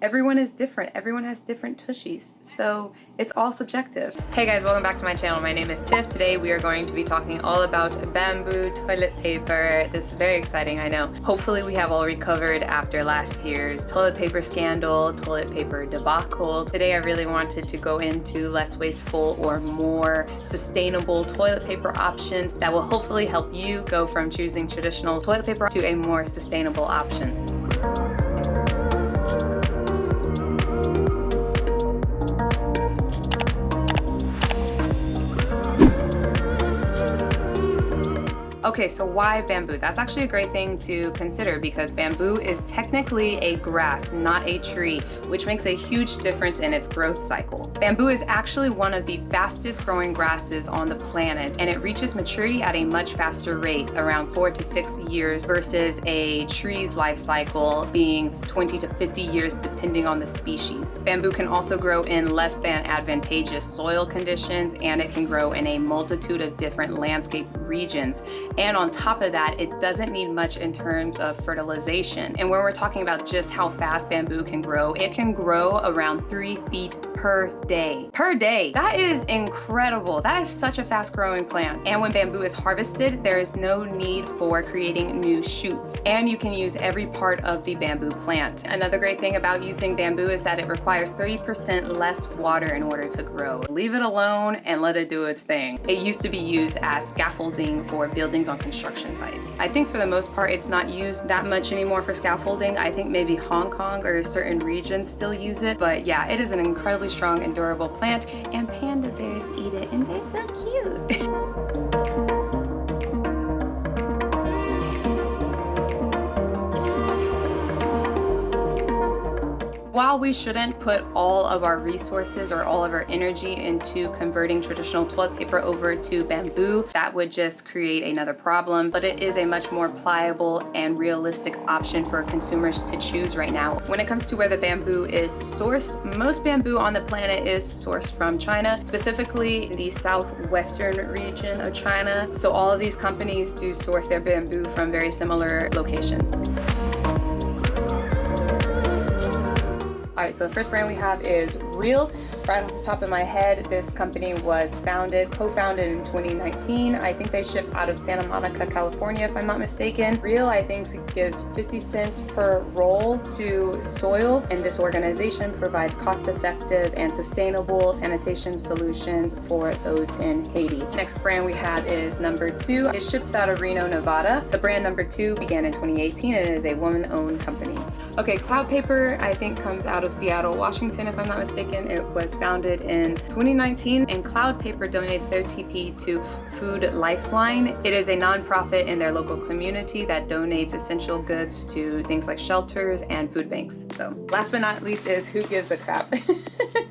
everyone is different. Everyone has different tushies, so it's all subjective. Hey guys, welcome back to my channel. My name is Tiff. Today we are going to be talking all about bamboo toilet paper. This is very exciting, I know. Hopefully we have all recovered after last year's toilet paper scandal, toilet paper debacle. Today I really wanted to go into less wasteful or more sustainable toilet paper options that will hopefully help you go from choosing traditional toilet paper to a more sustainable option. Okay, so why bamboo? That's actually a great thing to consider because bamboo is technically a grass, not a tree, which makes a huge difference in its growth cycle. Bamboo is actually one of the fastest growing grasses on the planet, and it reaches maturity at a much faster rate, around 4 to 6 years, versus a tree's life cycle being 20 to 50 years depending on the species. Bamboo can also grow in less than advantageous soil conditions, and it can grow in a multitude of different landscape regions. And on top of that, it doesn't need much in terms of fertilization. And when we're talking about just how fast bamboo can grow, it can grow around 3 feet per day. Per day! That is incredible. That is such a fast growing plant. And when bamboo is harvested, there is no need for creating new shoots. And you can use every part of the bamboo plant. Another great thing about using bamboo is that it requires 30% less water in order to grow. Leave it alone and let it do its thing. It used to be used as scaffolding for buildings on construction sites. I think for the most part it's not used that much anymore for scaffolding. I think maybe Hong Kong or certain regions still use it, but yeah, it is an incredibly strong and durable plant, and panda bears eat it and they're so cute. While we shouldn't put all of our resources or all of our energy into converting traditional toilet paper over to bamboo, that would just create another problem, but it is a much more pliable and realistic option for consumers to choose right now. When it comes to where the bamboo is sourced, most bamboo on the planet is sourced from China, specifically the southwestern region of China. So all of these companies do source their bamboo from very similar locations. All right, so the first brand we have is Real. Right off the top of my head, this company was co-founded in 2019. I think they ship out of Santa Monica, California, if I'm not mistaken. Real, I think, gives 50 cents per roll to soil, and this organization provides cost-effective and sustainable sanitation solutions for those in Haiti. Next brand we have is No.2. It ships out of Reno, Nevada. The brand No.2 began in 2018 and it is a woman-owned company. Okay, Cloud Paper, I think, comes out of Seattle, Washington, if I'm not mistaken. It was founded in 2019, and Cloud Paper donates their TP to Food Lifeline. It is a nonprofit in their local community that donates essential goods to things like shelters and food banks. So last but not least is Who Gives a Crap.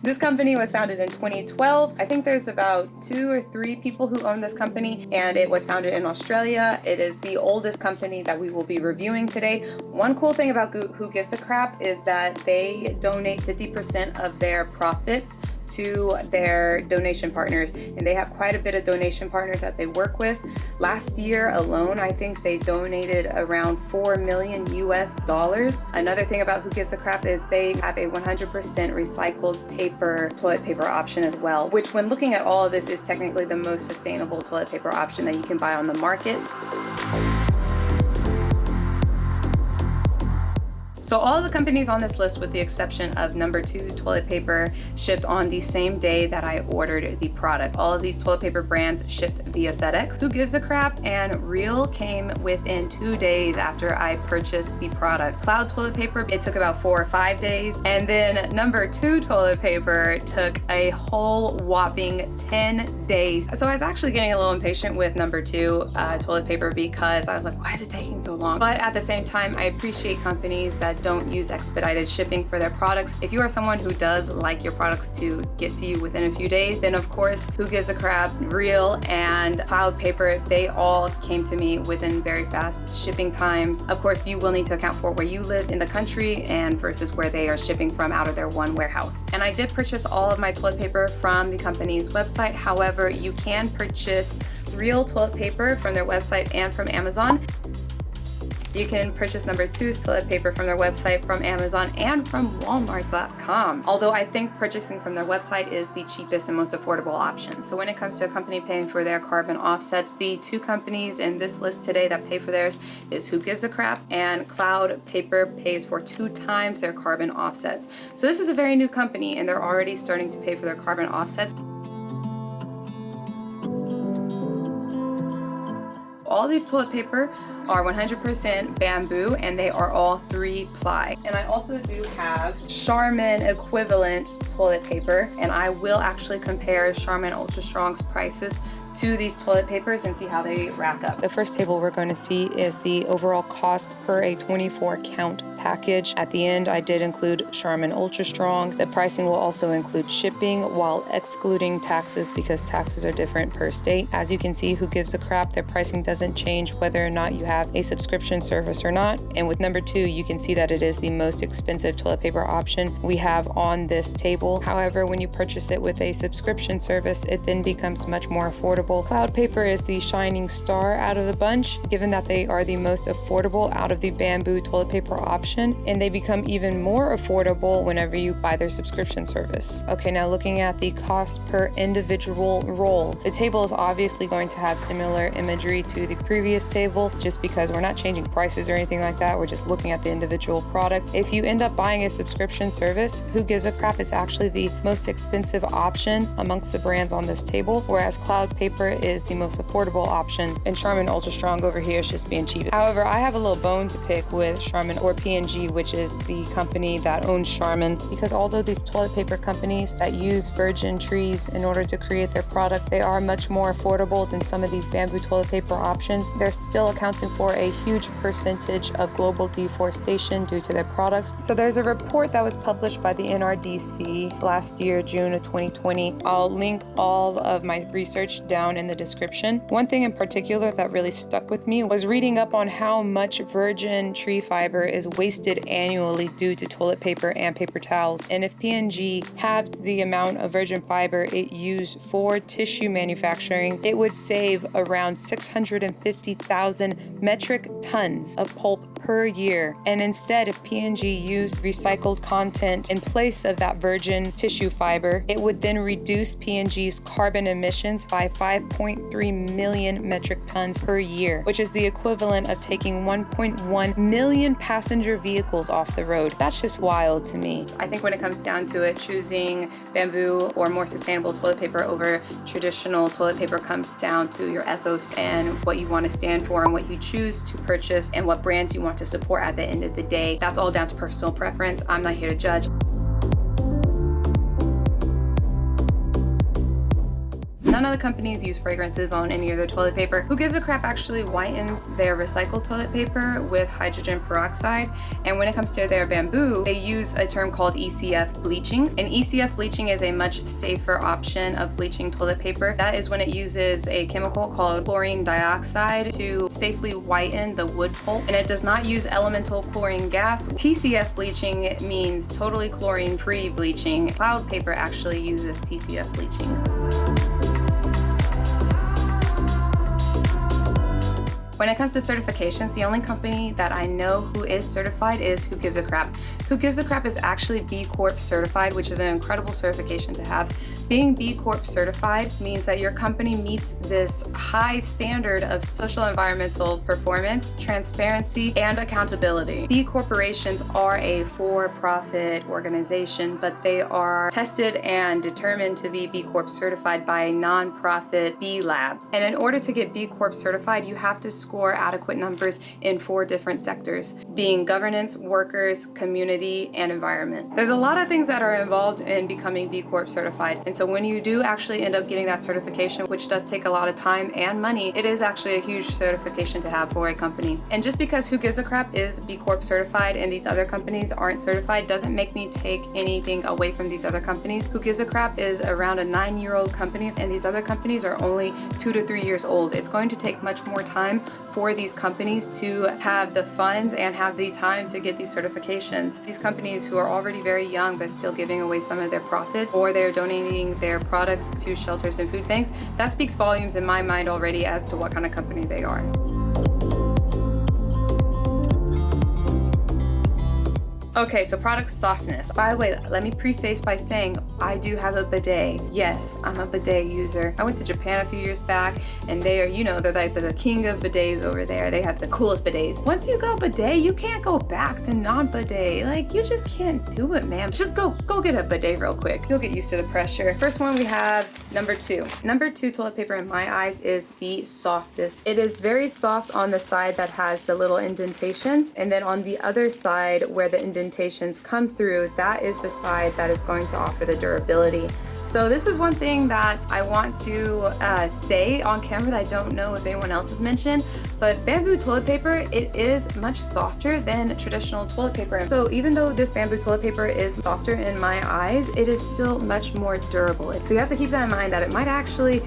This company was founded in 2012. I think there's about 2 or 3 people who own this company, and it was founded in Australia. It is the oldest company that we will be reviewing today. One cool thing about Who Gives a Crap is that they donate 50% of their profits to their donation partners, and they have quite a bit of donation partners that they work with. Last year alone, I think they donated around $4 million US. Another thing about Who Gives a Crap is they have a 100% recycled toilet paper option as well, which when looking at all of this is technically the most sustainable toilet paper option that you can buy on the market. So all of the companies on this list, with the exception of No.2 toilet paper, shipped on the same day that I ordered the product. All of these toilet paper brands shipped via FedEx. Who Gives a Crap and Real came within 2 days after I purchased the product. Cloud toilet paper, it took about 4 or 5 days. And then No.2 toilet paper took a whole whopping 10 days. So I was actually getting a little impatient with No.2 toilet paper because I was like, why is it taking so long? But at the same time, I appreciate companies that don't use expedited shipping for their products. If you are someone who does like your products to get to you within a few days, then of course, Who Gives a Crap, Real, and Cloud Paper, they all came to me within very fast shipping times. Of course, you will need to account for where you live in the country and versus where they are shipping from out of their one warehouse. And I did purchase all of my toilet paper from the company's website. However, you can purchase Real toilet paper from their website and from Amazon. You can purchase No.2's toilet paper from their website, from Amazon, and from Walmart.com. Although I think purchasing from their website is the cheapest and most affordable option. So when it comes to a company paying for their carbon offsets, the two companies in this list today that pay for theirs is Who Gives a Crap, and Cloud Paper pays for 2 times their carbon offsets. So this is a very new company, and they're already starting to pay for their carbon offsets. All these toilet paper are 100% bamboo, and they are all 3-ply. And I also do have Charmin equivalent toilet paper, and I will actually compare Charmin Ultra Strong's prices to these toilet papers and see how they rack up. The first table we're going to see is the overall cost per a 24 count package. At the end, I did include Charmin Ultra Strong. The pricing will also include shipping while excluding taxes, because taxes are different per state. As you can see, Who Gives a Crap, their pricing doesn't change whether or not you have a subscription service or not. And with No.2, you can see that it is the most expensive toilet paper option we have on this table. However, when you purchase it with a subscription service, it then becomes much more affordable. Cloud Paper is the shining star out of the bunch, given that they are the most affordable out of the bamboo toilet paper option, and they become even more affordable whenever you buy their subscription service. Okay, now looking at the cost per individual roll. The table is obviously going to have similar imagery to the previous table, just because we're not changing prices or anything like that. We're just looking at the individual product. If you end up buying a subscription service, Who Gives a Crap is actually the most expensive option amongst the brands on this table, whereas Cloud Paper is the most affordable option, and Charmin Ultra Strong over here is just being cheap. However, I have a little bone to pick with Charmin, or P&G, which is the company that owns Charmin, because although these toilet paper companies that use virgin trees in order to create their product, they are much more affordable than some of these bamboo toilet paper options. They're still accounting for a huge percentage of global deforestation due to their products. So there's a report that was published by the NRDC last year, June of 2020. I'll link all of my research down in the description. One thing in particular that really stuck with me was reading up on how much virgin tree fiber is wasted annually due to toilet paper and paper towels. And if P&G halved the amount of virgin fiber it used for tissue manufacturing, it would save around 650,000 metric tons of pulp per year. And instead, if P&G used recycled content in place of that virgin tissue fiber, it would then reduce P&G's carbon emissions by 5.3 million metric tons per year, which is the equivalent of taking 1.1 million passenger vehicles off the road. That's just wild to me. I think when it comes down to it, choosing bamboo or more sustainable toilet paper over traditional toilet paper comes down to your ethos and what you want to stand for and what you choose to purchase and what brands you want to support at the end of the day. That's all down to personal preference. I'm not here to judge. None of the companies use fragrances on any of their toilet paper. Who Gives a Crap actually whitens their recycled toilet paper with hydrogen peroxide. And when it comes to their bamboo, they use a term called ECF bleaching. And ECF bleaching is a much safer option of bleaching toilet paper. That is when it uses a chemical called chlorine dioxide to safely whiten the wood pulp. And it does not use elemental chlorine gas. TCF bleaching means totally chlorine-free bleaching. Cloud Paper actually uses TCF bleaching. When it comes to certifications, the only company that I know who is certified is Who Gives a Crap. Who Gives a Crap is actually B Corp certified, which is an incredible certification to have. Being B Corp certified means that your company meets this high standard of social environmental performance, transparency, and accountability. B corporations are a for-profit organization, but they are tested and determined to be B Corp certified by a nonprofit B Lab. And in order to get B Corp certified, you have to score adequate numbers in 4 different sectors, being governance, workers, community, and environment. There's a lot of things that are involved in becoming B Corp certified. And so when you do actually end up getting that certification, which does take a lot of time and money, it is actually a huge certification to have for a company. And just because Who Gives a Crap is B Corp certified and these other companies aren't certified doesn't make me take anything away from these other companies. Who Gives a Crap is around a 9-year-old company and these other companies are only 2 to 3 years old. It's going to take much more time for these companies to have the funds and have the time to get these certifications. These companies who are already very young but still giving away some of their profits, or they're donating their products to shelters and food banks, that speaks volumes in my mind already as to what kind of company they are. Okay, so product softness. By the way, let me preface by saying I do have a bidet. Yes, I'm a bidet user. I went to Japan a few years back and they are, you know, they're like the king of bidets over there. They have the coolest bidets. Once you go bidet, you can't go back to non-bidet. Like, you just can't do it, man. Just go get a bidet real quick. You'll get used to the pressure. First one we have No.2. No.2 toilet paper in my eyes is the softest. It is very soft on the side that has the little indentations, and then on the other side where the indentations come through, that is the side that is going to offer the durability. So this is one thing that I want to say on camera that I don't know if anyone else has mentioned, but bamboo toilet paper, it is much softer than traditional toilet paper. So even though this bamboo toilet paper is softer in my eyes, it is still much more durable. So you have to keep that in mind, that it might actually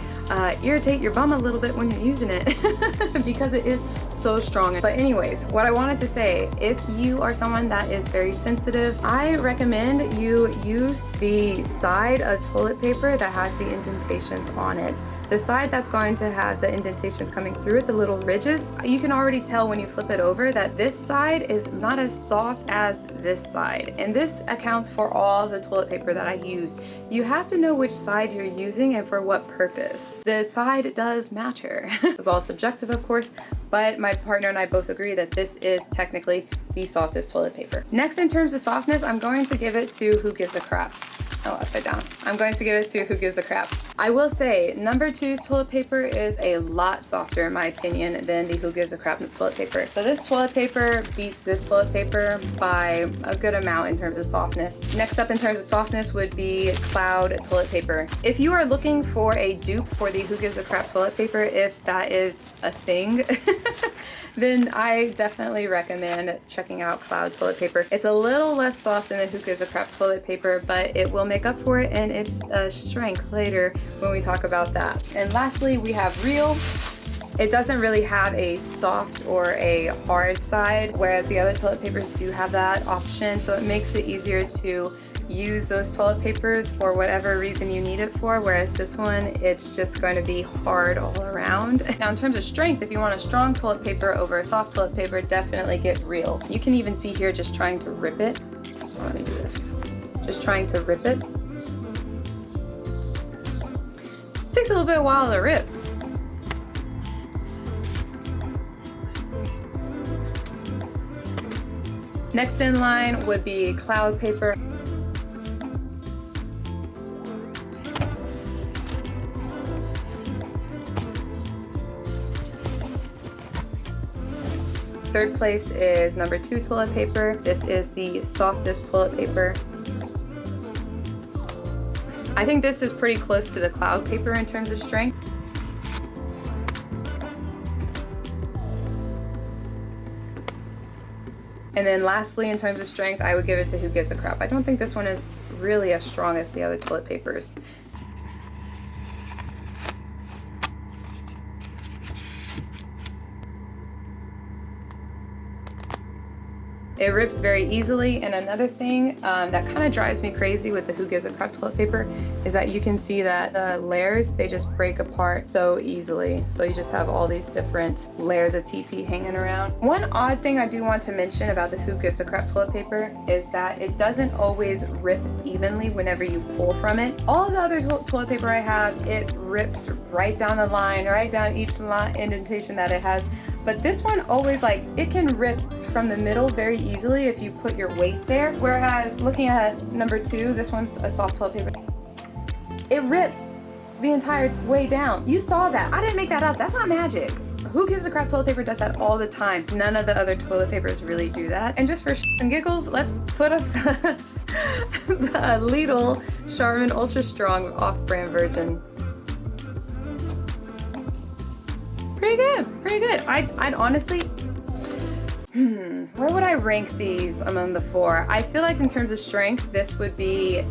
irritate your bum a little bit when you're using it because it is so strong. But anyways, what I wanted to say, if you are someone that is very sensitive, I recommend you use the side of toilet paper that has the indentations on it. The side that's going to have the indentations coming through it, the little ridges, you can already tell when you flip it over that this side is not as soft as this side. And this accounts for all the toilet paper that I use. You have to know which side you're using and for what purpose. The side does matter. It's all subjective, of course, but my partner and I both agree that this is technically the softest toilet paper. Next, in terms of softness, I'm going to give it to Who Gives a Crap. Oh, upside down. I'm going to give it to Who Gives a Crap. I will say No.2's toilet paper is a lot softer in my opinion than the Who Gives a Crap toilet paper. So this toilet paper beats this toilet paper by a good amount in terms of softness. Next up in terms of softness would be Cloud toilet paper. If you are looking for a dupe for the Who Gives a Crap toilet paper, if that is a thing, then I definitely recommend checking out Cloud toilet paper. It's a little less soft than the Who Gives a Crap toilet paper, but it will make up for it in its strength later when we talk about that. And lastly, we have Real. It doesn't really have a soft or a hard side, whereas the other toilet papers do have that option, so it makes it easier to use those toilet papers for whatever reason you need it for, whereas this one, it's just going to be hard all around. Now, in terms of strength, if you want a strong toilet paper over a soft toilet paper, definitely get Real. You can even see here just trying to rip it. Let me do this. Just trying to rip it. It takes a little bit of a while to rip. Next in line would be Cloud paper. Third place is No.2 toilet paper. This is the softest toilet paper. I think this is pretty close to the Cloud paper in terms of strength. And then lastly, in terms of strength, I would give it to Who Gives a Crap. I don't think this one is really as strong as the other toilet papers. It rips very easily, and another thing that kind of drives me crazy with the Who Gives a Crap toilet paper is that you can see that the layers, they just break apart so easily. So you just have all these different layers of TP hanging around. One odd thing I do want to mention about the Who Gives a Crap toilet paper is that it doesn't always rip evenly whenever you pull from it. All the other toilet paper I have, it rips right down the line, right down each line indentation that it has. But this one always, like, it can rip from the middle very easily if you put your weight there. Whereas looking at No.2, this one's a soft toilet paper, it rips the entire way down. You saw that. I didn't make that up. That's not magic. Who Gives a Crap toilet paper does that all the time. None of the other toilet papers really do that. And just for shits and giggles, let's put up the Lidl Charmin Ultra Strong Off-Brand Version. Pretty good, pretty good. I'd honestly, where would I rank these among the four? I feel like in terms of strength, this would be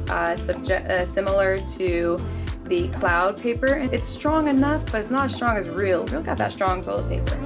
similar to the Cloud paper. It's strong enough, but it's not as strong as Real. Real got that strong toilet paper.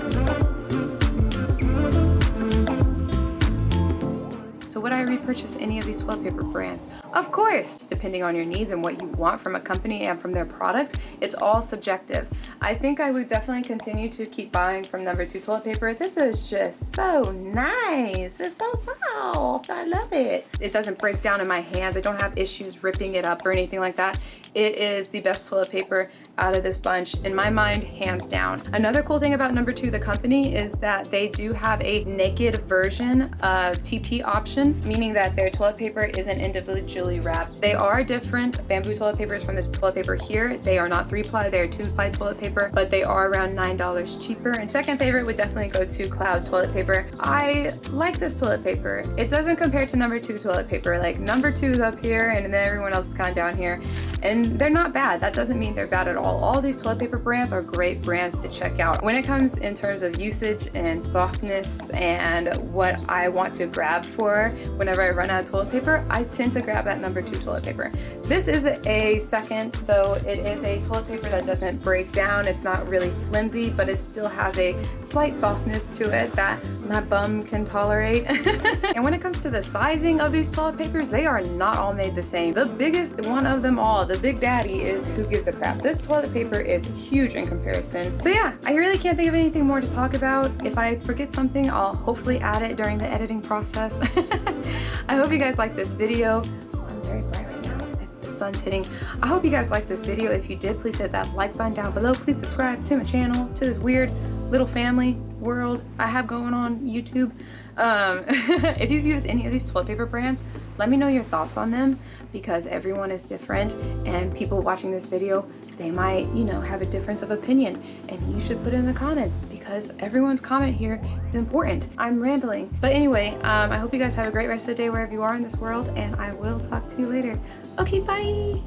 So would I repurchase any of these toilet paper brands? Of course, depending on your needs and what you want from a company and from their products, it's all subjective. I think I would definitely continue to keep buying from No.2 toilet paper. This is just so nice. It's so soft. I love it. It doesn't break down in my hands. I don't have issues ripping it up or anything like that. It is the best toilet paper out of this bunch, in my mind, hands down. Another cool thing about No.2, the company, is that they do have a naked version of TP option, meaning that their toilet paper isn't individually wrapped. They are different bamboo toilet papers from the toilet paper here. They are not 3-ply, they are 2-ply toilet paper, but they are around $9 cheaper. And second favorite would definitely go to Cloud toilet paper. I like this toilet paper. It doesn't compare to No.2 toilet paper. Like No.2 is up here and then everyone else is kind of down here. And they're not bad. That doesn't mean they're bad at all. All these toilet paper brands are great brands to check out. When it comes in terms of usage and softness and what I want to grab for whenever I run out of toilet paper, I tend to grab that No.2 toilet paper. This is a second, though. It is a toilet paper that doesn't break down. It's not really flimsy, but it still has a slight softness to it that my bum can tolerate. And when it comes to the sizing of these toilet papers, they are not all made the same. The biggest one of them all, the big daddy, is Who Gives a Crap. This toilet paper is huge in comparison. So yeah, I really can't think of anything more to talk about. If I forget something, I'll hopefully add it during the editing process. I hope you guys like this video. I'm very bright right now. The sun's hitting. I hope you guys liked this video. If you did, please hit that like button down below. Please subscribe to my channel, to this weird little family world I have going on YouTube. If you've used any of these toilet paper brands, let me know your thoughts on them, because everyone is different and people watching this video, they might, you know, have a difference of opinion, and you should put it in the comments because everyone's comment here is important. I'm rambling. But anyway, I hope you guys have a great rest of the day wherever you are in this world, and I will talk to you later. Okay, bye.